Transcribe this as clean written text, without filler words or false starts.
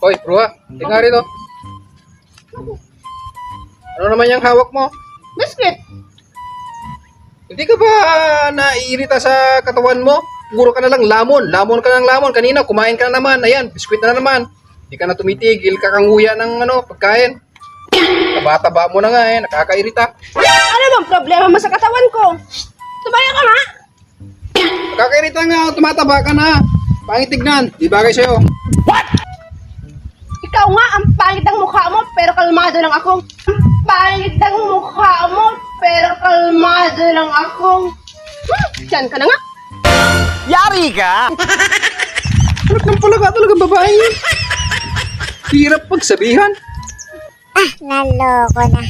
Hoy, bro ha. Tingnan rito. Ano naman yung hawak mo? Biscuit. Hindi ka ba naiirita sa katawan mo? Puro ka na lang lamon. Lamon ka ng lamon. Kanina, kumain ka na naman. Ayan, biskwit na naman. Hindi ka na tumitigil. Kakanguya ng pagkain. Taba-taba mo na nga nakakairita. Ano bang problema mo sa katawan ko? Tumaya ka nga. Nakakairita nga, tumataba ka na. Pangit tignan. Di bagay sa'yo. Ikaw nga, ang pangit ng mukha mo, pero kalmado lang ako. Ang pangit ng mukha mo, pero kalmado lang ako. Diyan ka na nga. Yari ka! Harap ng palaga talaga babae. Hirap pagsabihan. Naloko na.